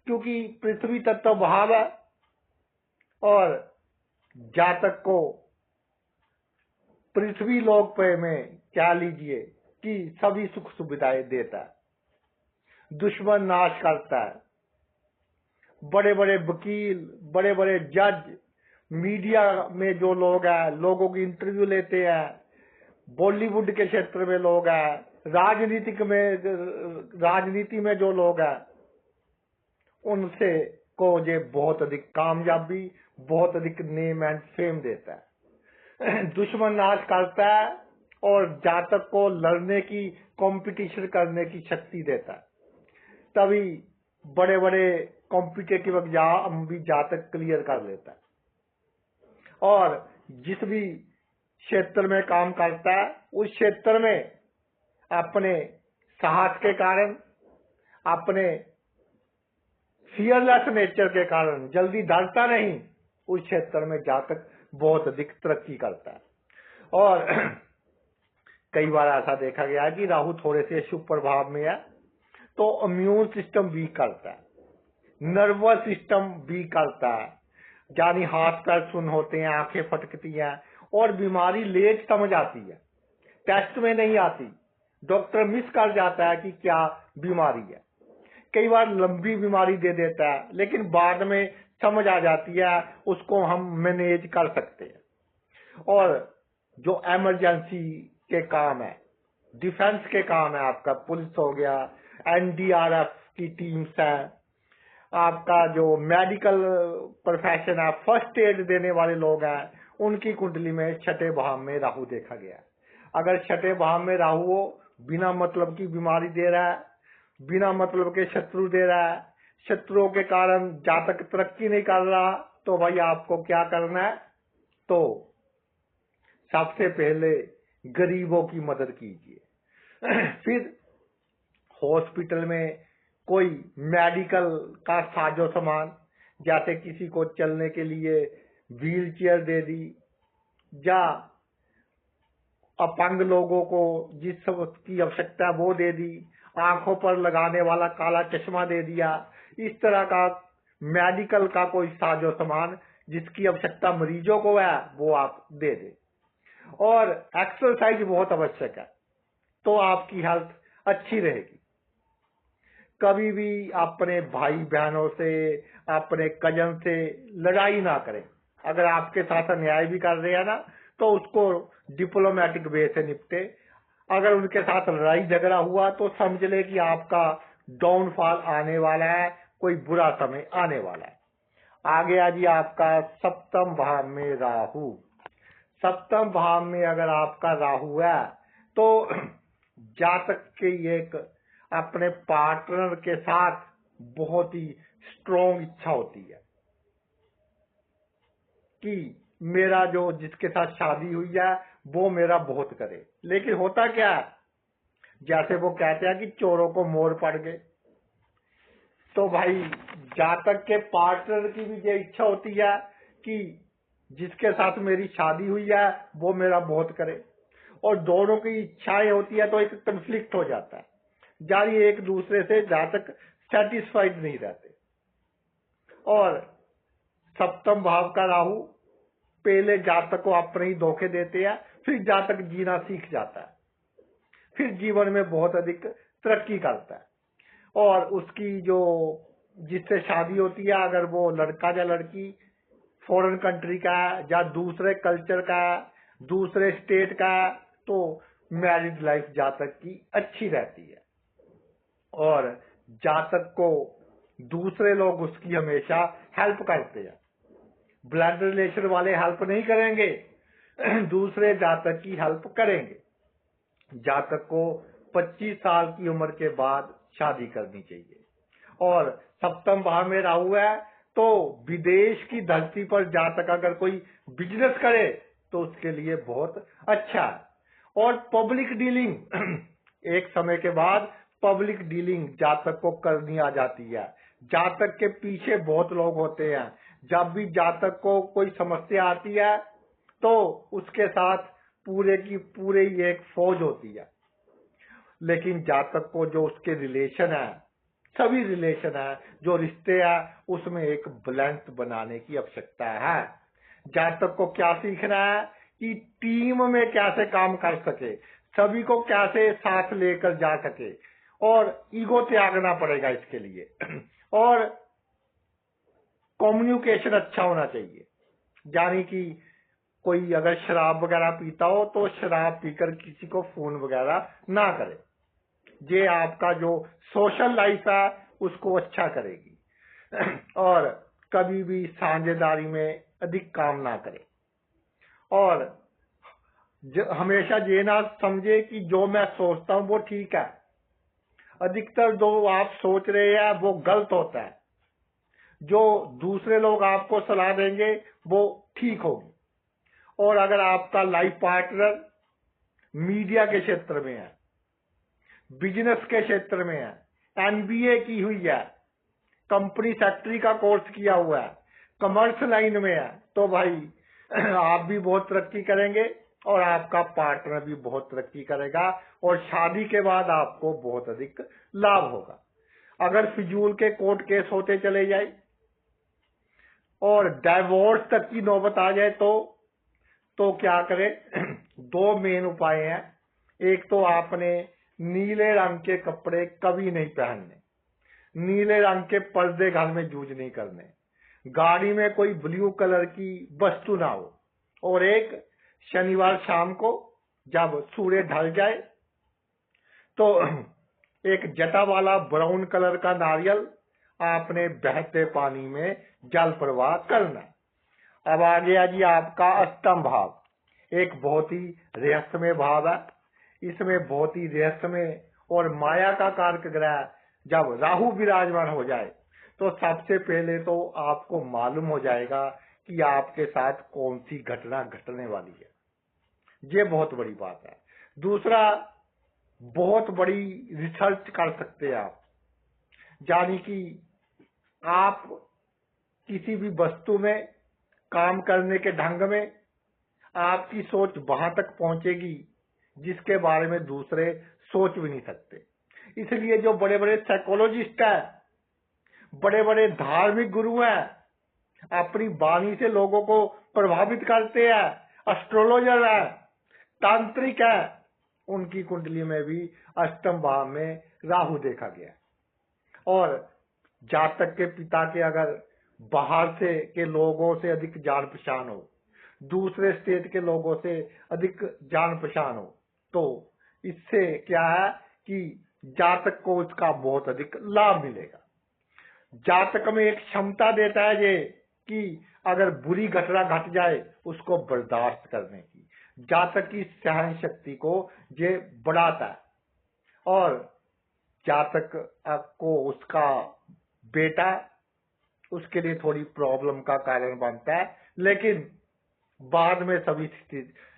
क्योंकि पृथ्वी तत्व भाव है और जातक को पृथ्वी लोक पे में क्या लीजिए कि सभी सुख सुविधाएं देता है, दुश्मन नाश करता है। बड़े बड़े वकील, बड़े बड़े जज, मीडिया में जो लोग हैं, लोगों की इंटरव्यू लेते हैं, बॉलीवुड के क्षेत्र में लोग हैं, राजनीति में जो लोग हैं, उनसे को ये बहुत अधिक कामयाबी, बहुत अधिक नेम एंड फेम देता है। दुश्मन नाश करता है और जातक को लड़ने की, कंपटीशन करने की शक्ति देता है। तभी बड़े बड़े कॉम्पिटेटिव एग्जाम भी जातक क्लियर कर लेता है। और जिस भी क्षेत्र में काम करता है उस क्षेत्र में अपने साहस के कारण, अपने फियरलेस नेचर के कारण जल्दी डरता नहीं, उस क्षेत्र में जातक बहुत अधिक तरक्की करता है। और कई बार ऐसा देखा गया है कि राहु थोड़े से शुभ प्रभाव में है तो इम्यून सिस्टम वीक करता है, नर्वस सिस्टम वीक करता है, यानी हाथ पैर सुन्न होते हैं, आंखें फटकती हैं और बीमारी लेट समझ आती है, टेस्ट में नहीं आती, डॉक्टर मिस कर जाता है कि क्या बीमारी है। कई बार लंबी बीमारी दे देता है लेकिन बाद में समझ आ जाती है, उसको हम मैनेज कर सकते हैं। और जो इमरजेंसी के काम है, डिफेंस के काम है, आपका पुलिस हो गया, एनडीआरएफ की टीम्स है, आपका जो मेडिकल प्रोफेशन है, फर्स्ट एड देने वाले लोग हैं, उनकी कुंडली में छठे भाव में राहु देखा गया है। अगर छठे भाव में राहु हो, बिना मतलब की बीमारी दे रहा है, बिना मतलब के शत्रु दे रहा है, शत्रुओं के कारण जातक तरक्की नहीं कर रहा, तो भाई आपको क्या करना है, तो सबसे पहले गरीबों की मदद कीजिए। फिर हॉस्पिटल में कोई मेडिकल का साजो सामान, जैसे किसी को चलने के लिए व्हील चेयर दे दी, या अपंग लोगों को जिस सब की आवश्यकता है वो दे दी, आंखों पर लगाने वाला काला चश्मा दे दिया। इस तरह का मेडिकल का कोई साजो सामान जिसकी आवश्यकता मरीजों को है वो आप दे दें। और एक्सरसाइज बहुत आवश्यक है, तो आपकी हेल्थ अच्छी रहेगी। कभी भी अपने भाई बहनों से, अपने कजन से लड़ाई ना करें। अगर आपके साथ अन्याय भी कर रहे हैं ना, तो उसको डिप्लोमेटिक वे से निपटे। अगर उनके साथ लड़ाई झगड़ा हुआ तो समझ ले कि आपका डाउनफॉल आने वाला है, कोई बुरा समय आने वाला है। आगे आ जी आपका सप्तम भाव में राहु। सप्तम भाव में अगर आपका राहु है तो जातक के एक अपने पार्टनर के साथ बहुत ही स्ट्रॉन्ग इच्छा होती है कि मेरा जो जिसके साथ शादी हुई है वो मेरा बहुत करे। लेकिन होता क्या है, जैसे वो कहते हैं कि चोरों को मोर पड़ गए, तो भाई जातक के पार्टनर की भी ये इच्छा होती है कि जिसके साथ मेरी शादी हुई है वो मेरा बहुत करे, और दोनों की इच्छाएं होती है तो एक कन्फ्लिक्ट हो जाता है, जारी एक दूसरे से जातक सेटिस्फाइड नहीं रहते। और सप्तम भाव का राहु पहले जातक को अपने ही धोखे देते हैं, फिर जातक जीना सीख जाता है, फिर जीवन में बहुत अधिक तरक्की करता है। और उसकी जो जिससे शादी होती है, अगर वो लड़का या लड़की फॉरेन कंट्री का या दूसरे कल्चर का, दूसरे स्टेट का, तो मैरिड लाइफ जातक की अच्छी रहती है। और जातक को दूसरे लोग उसकी हमेशा हेल्प करते हैं। ब्लड रिलेशन वाले हेल्प नहीं करेंगे, दूसरे जातक की हेल्प करेंगे। जातक को 25 साल की उम्र के बाद शादी करनी चाहिए। और सप्तम भाव में राहु है तो विदेश की धरती पर जातक अगर कोई बिजनेस करे तो उसके लिए बहुत अच्छा है। और पब्लिक डीलिंग एक समय के बाद पब्लिक डीलिंग जातक को करनी आ जाती है। जातक के पीछे बहुत लोग होते हैं। जब भी जातक को कोई समस्या आती है तो उसके साथ पूरे की पूरे ही एक फौज होती है। लेकिन जातक को जो उसके रिलेशन है, सभी रिलेशन है, जो रिश्ते हैं, उसमें एक बैलेंस बनाने की आवश्यकता है। जातक को क्या सीखना है कि टीम में कैसे काम कर सके, सभी को कैसे साथ लेकर जा सके, और ईगो त्यागना पड़ेगा इसके लिए। और कम्युनिकेशन अच्छा होना चाहिए, यानी कि कोई अगर शराब वगैरह पीता हो तो शराब पीकर किसी को फोन वगैरह ना करे। ये आपका जो सोशल लाइफ है उसको अच्छा करेगी। और कभी भी साझेदारी में अधिक काम ना करे। और हमेशा ये ना समझे कि जो मैं सोचता हूँ वो ठीक है। अधिकतर जो आप सोच रहे हैं वो गलत होता है। जो दूसरे लोग आपको सलाह देंगे वो ठीक होगी। और अगर आपका लाइफ पार्टनर मीडिया के क्षेत्र में है, बिजनेस के क्षेत्र में है, MBA की हुई है, कंपनी सेक्रेटरी का कोर्स किया हुआ है, कमर्स लाइन में है, तो भाई आप भी बहुत तरक्की करेंगे और आपका पार्टनर भी बहुत तरक्की करेगा, और शादी के बाद आपको बहुत अधिक लाभ होगा। अगर फिजूल के कोर्ट केस होते चले जाए और डाइवोर्स तक की नौबत आ जाए तो क्या करें? दो मेन उपाय हैं। एक तो आपने नीले रंग के कपड़े कभी नहीं पहनने, नीले रंग के पर्दे घर में यूज नहीं करने, गाड़ी में कोई ब्लू कलर की वस्तु ना हो, और एक शनिवार शाम को जब सूर्य ढल जाए तो एक जटा वाला ब्राउन कलर का नारियल आपने बहते पानी में जल प्रवाह करना। अब आ गया जी आपका अष्टम भाव, एक बहुत ही रहस्यमय भाव है। इसमें बहुत ही रहस्यमय और माया का कारक ग्रह जब राहु विराजमान हो जाए तो सबसे पहले तो आपको मालूम हो जाएगा कि आपके साथ कौन सी घटना घटने वाली है। ये बहुत बड़ी बात है। दूसरा, बहुत बड़ी रिसर्च कर सकते हैं आप, यानी कि आप किसी भी वस्तु में काम करने के ढंग में आपकी सोच वहां तक पहुंचेगी जिसके बारे में दूसरे सोच भी नहीं सकते। इसलिए जो बड़े बड़े साइकोलॉजिस्ट हैं, बड़े बड़े धार्मिक गुरु हैं, अपनी वाणी से लोगों को प्रभावित करते हैं, एस्ट्रोलॉजर है, तांत्रिक है, उनकी कुंडली में भी अष्टम भाव में राहु देखा गया। और जातक के पिता के अगर बाहर से के लोगों से अधिक जान पहचान हो, दूसरे स्टेट के लोगों से अधिक जान पहचान हो, तो इससे क्या है कि जातक को उसका बहुत अधिक लाभ मिलेगा। जातक में एक क्षमता देता है ये कि अगर बुरी घटना घट जाए उसको बर्दाश्त करने की, जातक की सहन शक्ति को ये बढ़ाता है। और जातक को उसका बेटा उसके लिए थोड़ी प्रॉब्लम का कारण बनता है, लेकिन बाद में सभी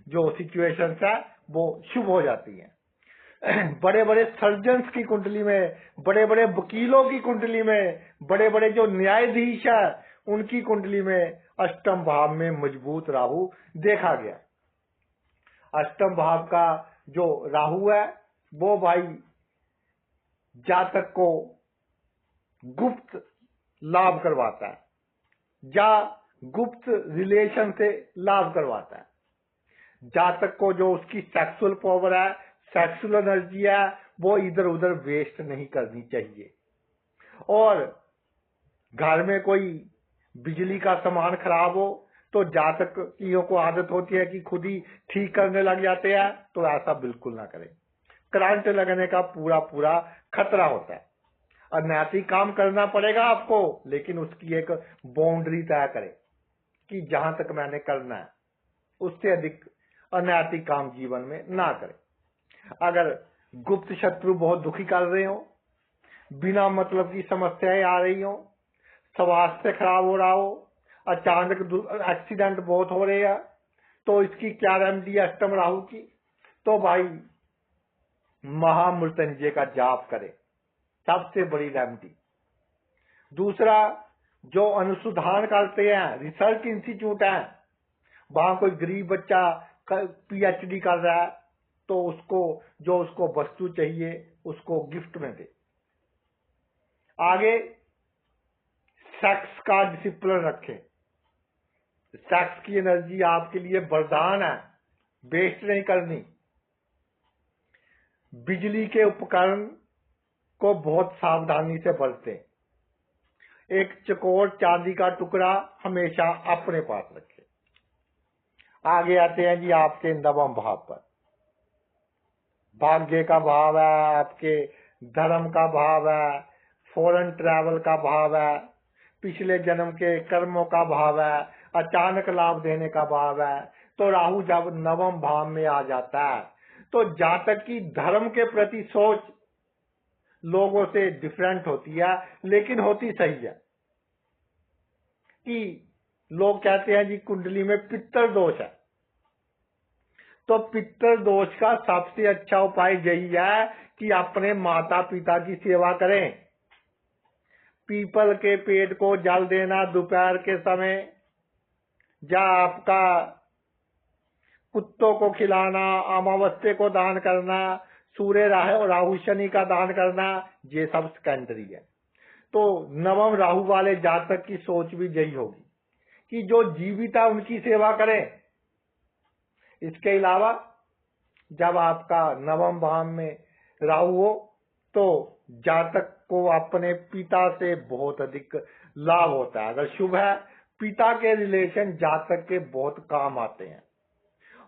जो सिचुएशंस है वो शुभ हो जाती हैं। बड़े बड़े सर्जन्स की कुंडली में, बड़े बड़े वकीलों की कुंडली में, बड़े बड़े जो न्यायाधीश है उनकी कुंडली में अष्टम भाव में मजबूत राहु देखा गया। अष्टम भाव का जो राहु है वो भाई जातक को गुप्त लाभ करवाता है या गुप्त रिलेशन से लाभ करवाता है। जातक को जो उसकी सेक्सुअल पावर है, सेक्सुअल एनर्जी है, वो इधर उधर वेस्ट नहीं करनी चाहिए। और घर में कोई बिजली का सामान खराब हो तो जातकियों को आदत होती है कि खुद ही ठीक करने लग जाते हैं, तो ऐसा बिल्कुल ना करें। करंट लगने का पूरा पूरा खतरा होता है। अनैतिक काम करना पड़ेगा आपको, लेकिन उसकी एक बाउंड्री तय करें कि जहां तक मैंने करना है, उससे अधिक अनैतिक काम जीवन में ना करें। अगर गुप्त शत्रु बहुत दुखी कर रहे हो, बिना मतलब की समस्याएं आ रही हो, स्वास्थ्य खराब हो रहा हो, अचानक एक्सीडेंट बहुत हो रहे हैं, तो इसकी क्या रेमेडी है अष्टम राहु की? तो भाई महामृत्युंजय का जाप करें, सबसे बड़ी रेमेडी। दूसरा, जो अनुसंधान करते हैं, रिसर्च इंस्टीट्यूट है, वहां कोई गरीब बच्चा पीएचडी कर रहा है तो उसको वस्तु चाहिए उसको गिफ्ट में दे। आगे सेक्स का डिसिप्लिन रखें। सेक्स की एनर्जी आपके लिए वरदान है, वेस्ट नहीं करनी। बिजली के उपकरण को बहुत सावधानी से बरतें। एक चकोर चांदी का टुकड़ा हमेशा अपने पास रखें। आगे आते हैं जी आपके नवम भाव पर। भाग्य का भाव है, आपके धर्म का भाव है, फॉरेन ट्रैवल का भाव है, पिछले जन्म के कर्मों का भाव है, अचानक लाभ देने का भाव है। तो राहु जब नवम भाव में आ जाता है तो जातक की धर्म के प्रति सोच लोगों से डिफरेंट होती है, लेकिन होती सही है। कि लोग कहते हैं जी कुंडली में पित्तर दोष है, तो पित्तर दोष का सबसे अच्छा उपाय यही है कि अपने माता पिता की सेवा करें। पीपल के पेड़ को जल देना दोपहर के समय, या आपका कुत्तों को खिलाना, अमावस्या को दान करना, सूर्य राहु शनि का दान करना, ये सब सेकेंडरी है। तो नवम राहु वाले जातक की सोच भी यही होगी कि जो जीवित है उनकी सेवा करें। इसके अलावा जब आपका नवम भाव में राहु हो तो जातक को अपने पिता से बहुत अधिक लाभ होता है। अगर शुभ है, पिता के रिलेशन जातक के बहुत काम आते हैं।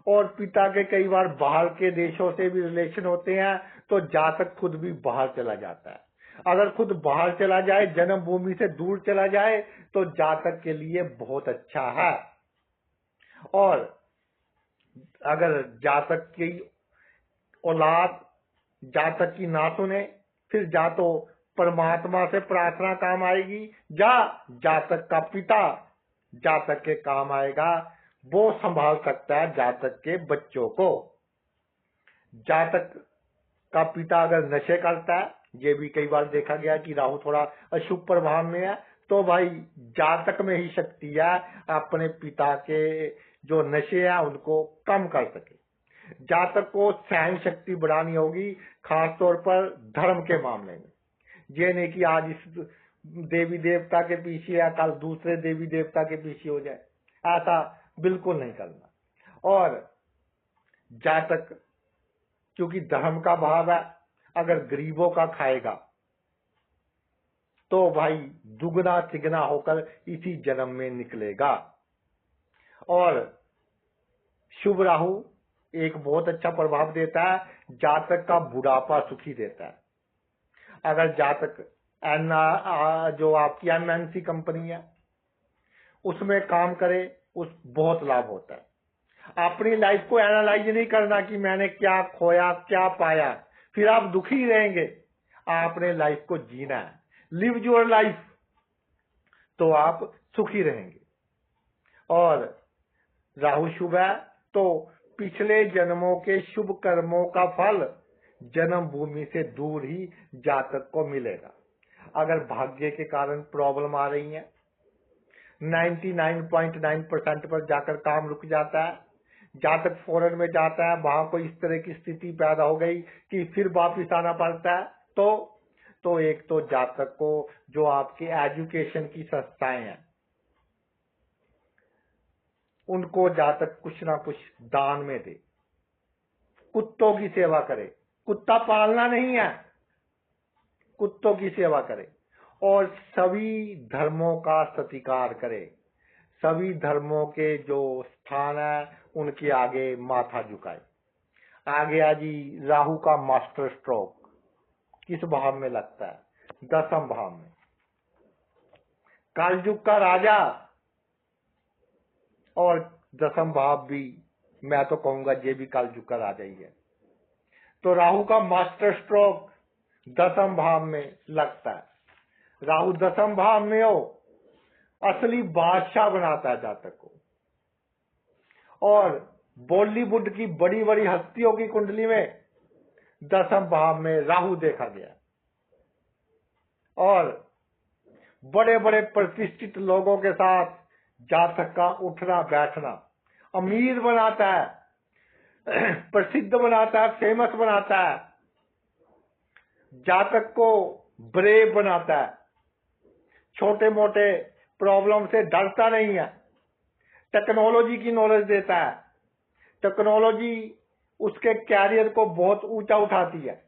और पिता के कई बार बाहर के देशों से भी रिलेशन होते हैं, तो जातक खुद भी बाहर चला जाता है। अगर खुद बाहर चला जाए, जन्मभूमि से दूर चला जाए, तो जातक के लिए बहुत अच्छा है। और अगर जातक की औलाद जातक की ना सुने, फिर जा तो परमात्मा से प्रार्थना काम आएगी, या जातक का पिता जातक के काम आएगा। वो संभाल सकता है जातक के बच्चों को। जातक का पिता अगर नशे करता है, ये भी कई बार देखा गया कि राहु थोड़ा अशुभ प्रभाव में है, तो भाई जातक में ही शक्ति है अपने पिता के जो नशे हैं उनको कम कर सके। जातक को सहन शक्ति बढ़ानी होगी, खास तौर पर धर्म के मामले में। ये नहीं कि आज इस देवी देवता के पीछे या कल दूसरे देवी देवता के पीछे हो जाए, ऐसा बिल्कुल नहीं करना। और जातक क्योंकि धर्म का भाव है, अगर गरीबों का खाएगा तो भाई दुगना तिगना होकर इसी जन्म में निकलेगा। और शुभ राहु एक बहुत अच्छा प्रभाव देता है, जातक का बुढ़ापा सुखी देता है। अगर जातक जो आपकी एमएनसी कंपनी है उसमें काम करे, उस बहुत लाभ होता है। अपनी लाइफ को एनालाइज नहीं करना कि मैंने क्या खोया क्या पाया, फिर आप दुखी रहेंगे। आपने लाइफ को जीना है, लिव योर लाइफ, तो आप सुखी रहेंगे। और राहु शुभ है तो पिछले जन्मों के शुभ कर्मों का फल जन्म भूमि से दूर ही जातक को मिलेगा। अगर भाग्य के कारण प्रॉब्लम आ रही है, 99.9% पर जाकर काम रुक जाता है, जातक फॉरेन में जाता है, वहां कोई इस तरह की स्थिति पैदा हो गई कि फिर वापिस आना पड़ता है, तो एक तो जातक को जो आपके एजुकेशन की संस्थाएं हैं उनको जातक कुछ ना कुछ दान में दे, कुत्तों की सेवा करे। कुत्ता पालना नहीं है, कुत्तों की सेवा करे। और सभी धर्मों का सत्कार करे, सभी धर्मों के जो स्थान है उनके आगे माथा झुकाए। आ गया जी राहु का मास्टर स्ट्रोक, किस भाव में लगता है? 10वें भाव में। कलयुग का राजा, और 10वां भाव भी मैं तो कहूंगा ये भी कलयुग का राजा ही है। तो राहु का मास्टर स्ट्रोक 10वें भाव में लगता है। राहु 10वें भाव में हो, असली बादशाह बनाता है जातक को। और बॉलीवुड की बड़ी बड़ी हस्तियों की कुंडली में 10वें भाव में राहु देखा गया, और बड़े बड़े प्रतिष्ठित लोगों के साथ जातक का उठना बैठना अमीर बनाता है, प्रसिद्ध बनाता है, फेमस बनाता है, जातक को ब्रेव बनाता है, छोटे मोटे प्रॉब्लम से डरता नहीं है, टेक्नोलॉजी की नॉलेज देता है, टेक्नोलॉजी उसके कैरियर को बहुत ऊंचा उठाती है।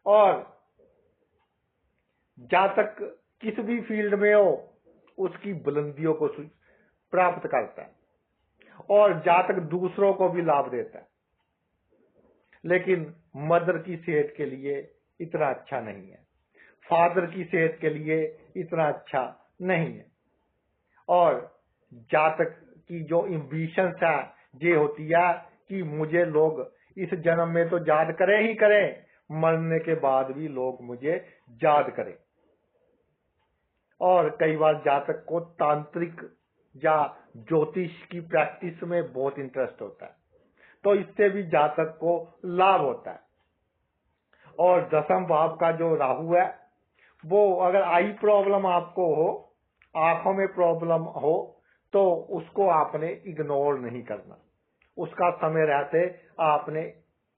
और जातक किस भी फील्ड में हो उसकी बुलंदियों को प्राप्त करता है, और जातक दूसरों को भी लाभ देता है। लेकिन मदर की सेहत के लिए इतना अच्छा नहीं है, फादर की सेहत के लिए इतना अच्छा नहीं है। और जातक की जो एम्बिशंस है ये होती है कि मुझे लोग इस जन्म में तो याद करें ही करें, मरने के बाद भी लोग मुझे याद करें। और कई बार जातक को तांत्रिक या ज्योतिष की प्रैक्टिस में बहुत इंटरेस्ट होता है, तो इससे भी जातक को लाभ होता है। और 10वें भाव का जो राहु है, वो अगर आई प्रॉब्लम आपको हो, आंखों में प्रॉब्लम हो, तो उसको आपने इग्नोर नहीं करना, उसका समय रहते आपने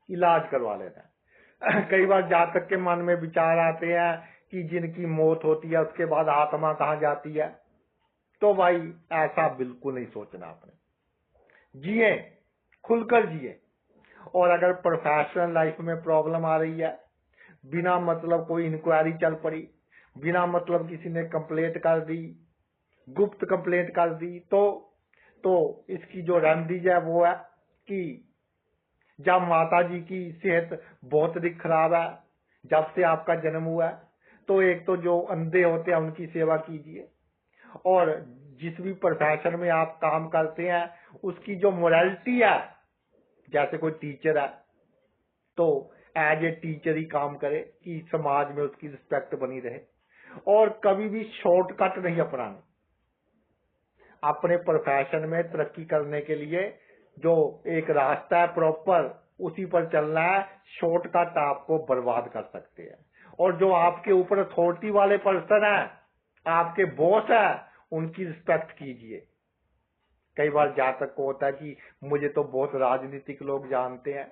इलाज करवा लेना है। कई बार जातक के मन में विचार आते हैं कि जिनकी मौत होती है उसके बाद आत्मा कहाँ जाती है, तो भाई ऐसा बिल्कुल नहीं सोचना आपने। जिए, खुलकर जिए। और अगर प्रोफेशनल लाइफ में प्रॉब्लम आ रही है, बिना मतलब कोई इंक्वायरी चल पड़ी, बिना मतलब किसी ने कंप्लेंट कर दी, गुप्त कंप्लेंट कर दी, तो इसकी जो रेमेडी है वो है कि जब माता जी की सेहत बहुत अधिक खराब है, जब से आपका जन्म हुआ है, तो एक तो जो अंधे होते हैं उनकी सेवा कीजिए। और जिस भी प्रोफेशन में आप काम करते हैं उसकी जो मोरालिटी है, जैसे कोई टीचर है तो एज ए टीचर ही काम करे कि समाज में उसकी रिस्पेक्ट बनी रहे। और कभी भी शॉर्टकट नहीं अपनाने। अपने प्रोफेशन में तरक्की करने के लिए जो एक रास्ता है प्रॉपर, उसी पर चलना है। शॉर्टकट आपको बर्बाद कर सकते हैं। और जो आपके ऊपर अथॉरिटी वाले पर्सन है, आपके बॉस है, उनकी रिस्पेक्ट कीजिए। कई बार जातक को होता है कि मुझे तो बहुत राजनीतिक लोग जानते हैं,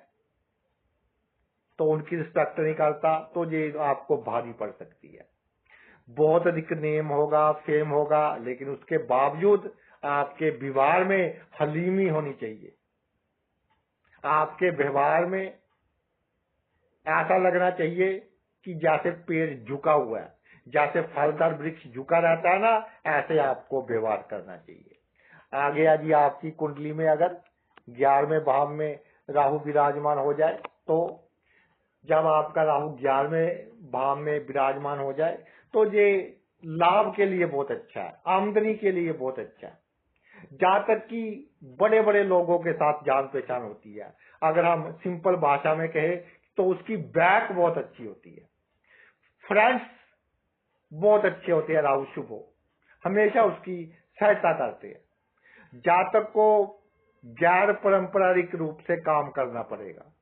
तो उनकी रिस्पेक्ट नहीं करता, तो ये आपको भारी पड़ सकती है। बहुत अधिक नेम होगा, फेम होगा, लेकिन उसके बावजूद आपके व्यवहार में हलीमी होनी चाहिए। आपके व्यवहार में ऐसा लगना चाहिए कि जैसे पेड़ झुका हुआ है, जैसे फलदार वृक्ष झुका रहता है ना, ऐसे आपको व्यवहार करना चाहिए। आगे यदि आपकी कुंडली में अगर 11वें भाव में राहु विराजमान हो जाए, तो जब आपका राहु 11वें भाव में विराजमान हो जाए, तो ये लाभ के लिए बहुत अच्छा है, आमदनी के लिए बहुत अच्छा है। जहां तक कि बड़े बड़े लोगों के साथ जान पहचान होती है। अगर हम सिंपल भाषा में कहें तो उसकी बैक बहुत अच्छी होती है, फ्रेंड्स बहुत अच्छे होते हैं। राहु शुभ हो, हमेशा उसकी सहायता करते हैं। जातक को गैर पारंपरिक रूप से काम करना पड़ेगा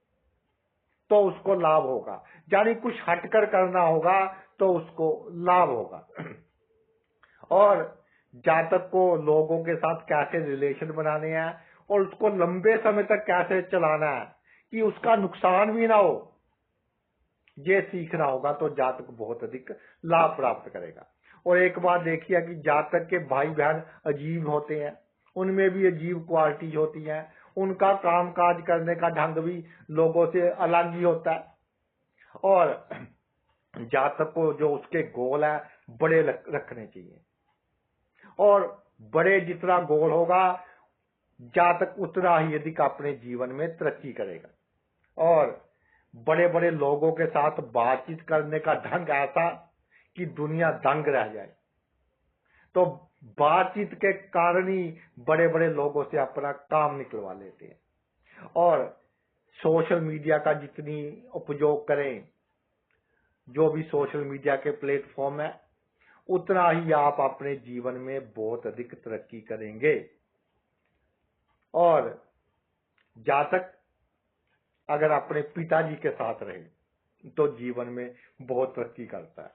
तो उसको लाभ होगा, यानी कुछ हटकर करना होगा तो उसको लाभ होगा। और जातक को लोगों के साथ कैसे रिलेशन बनाने हैं और उसको लंबे समय तक कैसे चलाना है कि उसका नुकसान भी ना हो, ये सीखना होगा, तो जातक बहुत अधिक लाभ प्राप्त करेगा। और एक बात देखिए कि जातक के भाई बहन अजीब होते हैं, उनमें भी अजीब क्वालिटीज होती हैं, उनका काम काज करने का ढंग भी लोगों से अलग ही होता है। और जातक को जो उसके गोल है बड़े रखने चाहिए, और बड़े जितना गोल होगा जातक उतना ही अधिक अपने जीवन में तरक्की करेगा। और बड़े बड़े लोगों के साथ बातचीत करने का ढंग ऐसा कि दुनिया दंग रह जाए। तो बातचीत के कारण ही बड़े बड़े लोगों से अपना काम निकलवा लेते हैं। और सोशल मीडिया का जितनी उपयोग करें, जो भी सोशल मीडिया के प्लेटफॉर्म है, उतना ही आप अपने जीवन में बहुत अधिक तरक्की करेंगे। और जातक अगर अपने पिताजी के साथ रहे तो जीवन में बहुत तरक्की करता है।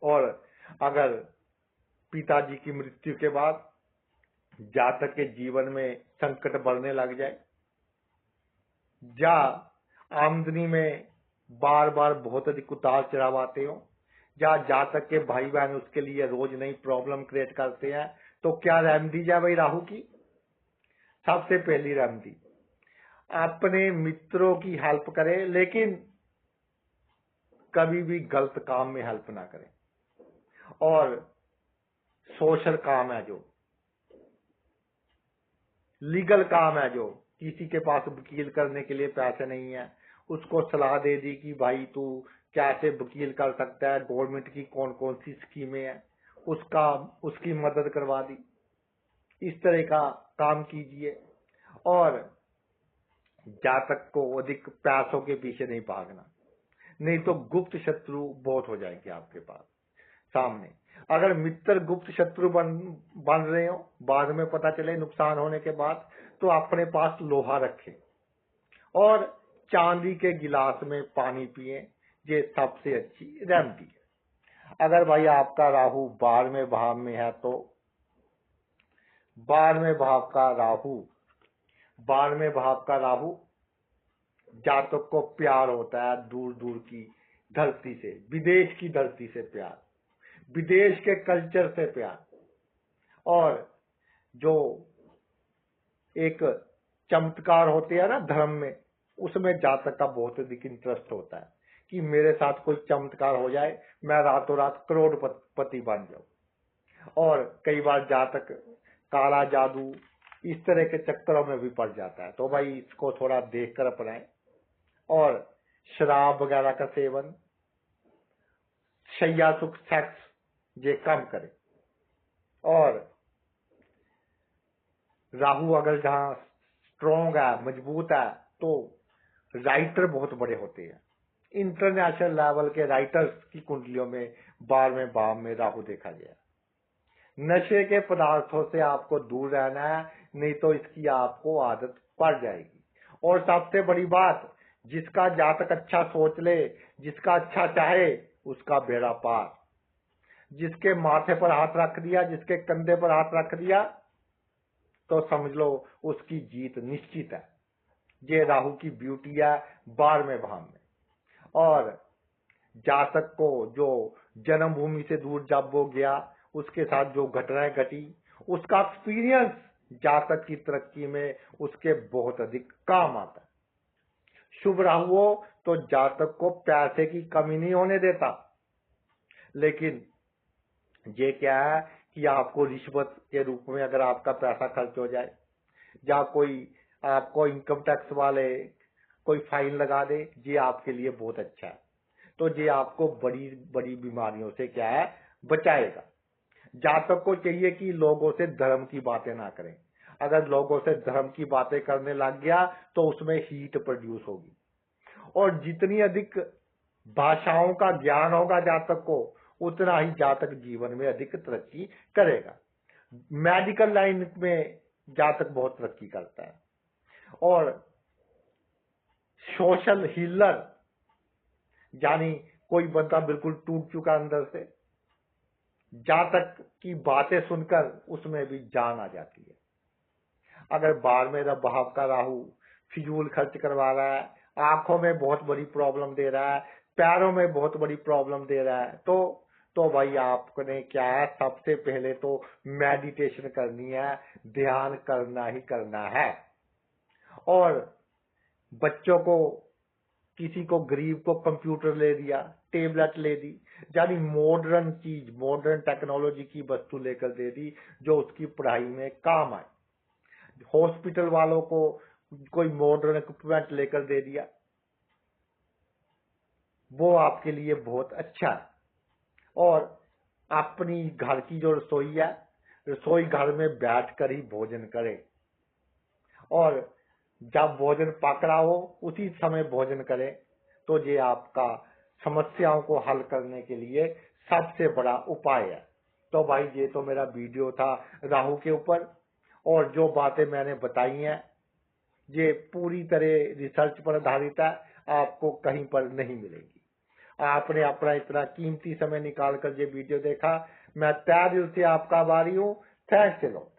और अगर पिताजी की मृत्यु के बाद जातक के जीवन में संकट बढ़ने लग जाए, या आमदनी में बार बार बहुत अधिक उतार चढ़ाव आते हो, या जातक के भाई बहन उसके लिए रोज नई प्रॉब्लम क्रिएट करते हैं, तो क्या रेमेडी है भाई राहु की? सबसे पहली रेमेडी, अपने मित्रों की हेल्प करें, लेकिन कभी भी गलत काम में हेल्प ना करें। और सोशल काम है, जो लीगल काम है, जो किसी के पास वकील करने के लिए पैसे नहीं है, उसको सलाह दे दी कि भाई तू कैसे वकील कर सकता है, गवर्नमेंट की कौन कौन सी स्कीमें हैं, उसकी मदद करवा दी। इस तरह का काम कीजिए। और जातक को अधिक पैसों के पीछे नहीं भागना, नहीं तो गुप्त शत्रु बहुत हो जाएंगे आपके पास सामने। अगर मित्र गुप्त शत्रु बन रहे हो, बाद में पता चले नुकसान होने के बाद, तो अपने पास लोहा रखें और चांदी के गिलास में पानी पिए, ये सबसे अच्छी रेमेडी है। अगर भाई आपका राहु 12वें भाव में है, तो 12वें भाव का राहु जातक को प्यार होता है दूर दूर की धरती से, विदेश की धरती से प्यार, विदेश के कल्चर से प्यार। और जो एक चमत्कार होते हैं ना धर्म में, उसमें जातक का बहुत अधिक इंटरेस्ट होता है कि मेरे साथ कोई चमत्कार हो जाए, मैं रातों रात करोड़पति बन जाऊं। और कई बार जातक काला जादू इस तरह के चक्करों में भी पड़ जाता है, तो भाई इसको थोड़ा देखकर अपनाएं। और शराब वगैरह का सेवन, शैया सुख, सेक्स, ये कम करें। और राहु अगर जहां स्ट्रॉन्ग है, मजबूत है, तो राइटर बहुत बड़े होते हैं। इंटरनेशनल लेवल के राइटर्स की कुंडलियों में 12वें भाव में राहु देखा गया। नशे के पदार्थों से आपको दूर रहना है, नहीं तो इसकी आपको आदत पड़ जाएगी। और सबसे बड़ी बात, जिसका जातक अच्छा सोच ले, जिसका अच्छा चाहे, उसका बेड़ा पार। जिसके माथे पर हाथ रख दिया, जिसके कंधे पर हाथ रख दिया, तो समझ लो उसकी जीत निश्चित है। ये राहु की ब्यूटी है 12वें भाव में। और जातक को जो जन्मभूमि से दूर जब वो गया, उसके साथ जो घटनाएं घटी, उसका एक्सपीरियंस जातक की तरक्की में उसके बहुत अधिक काम आता है। शुभ राहु हो तो जातक को पैसे की कमी नहीं होने देता, लेकिन ये क्या है कि आपको रिश्वत के रूप में अगर आपका पैसा खर्च हो जाए, या कोई आपको इनकम टैक्स वाले कोई फाइन लगा दे, ये आपके लिए बहुत अच्छा है। तो ये आपको बड़ी बड़ी बीमारियों से क्या है, बचाएगा। जातक को चाहिए कि लोगों से धर्म की बातें ना करें। अगर लोगों से धर्म की बातें करने लग गया तो उसमें हीट प्रोड्यूस होगी। और जितनी अधिक भाषाओं का ज्ञान होगा जातक को, उतना ही जातक जीवन में अधिक तरक्की करेगा। मेडिकल लाइन में जातक बहुत तरक्की करता है। और सोशल हीलर, यानी कोई बंदा बिल्कुल टूट चुका अंदर से, जातक की बातें सुनकर उसमें भी जान आ जाती है। अगर 12वें भाव का राहु फिजूल खर्च करवा रहा है, आंखों में बहुत बड़ी प्रॉब्लम दे रहा है, पैरों में बहुत बड़ी प्रॉब्लम दे रहा है, तो भाई आपने क्या है, सबसे पहले तो मेडिटेशन करनी है, ध्यान करना ही करना है। और बच्चों को, किसी को गरीब को कंप्यूटर ले दिया, टेबलेट ले दी, यानी मॉडर्न चीज, मॉडर्न टेक्नोलॉजी की वस्तु लेकर दे दी जो उसकी पढ़ाई में काम आए। हॉस्पिटल वालों को कोई मॉडर्न इक्विपमेंट लेकर दे दिया, वो आपके लिए बहुत अच्छा है। और अपनी घर की जो रसोई है, रसोई घर में बैठकर ही भोजन करें, और जब भोजन पक रहा हो उसी समय भोजन करें, तो ये आपका समस्याओं को हल करने के लिए सबसे बड़ा उपाय है। तो भाई ये तो मेरा वीडियो था राहु के ऊपर, और जो बातें मैंने बताई हैं ये पूरी तरह रिसर्च पर आधारित है, आपको कहीं पर नहीं मिलेगी। आपने अपना इतना कीमती समय निकाल कर ये वीडियो देखा, मैं तहे दिल से आपका आभारी हूँ। Thanks a lot.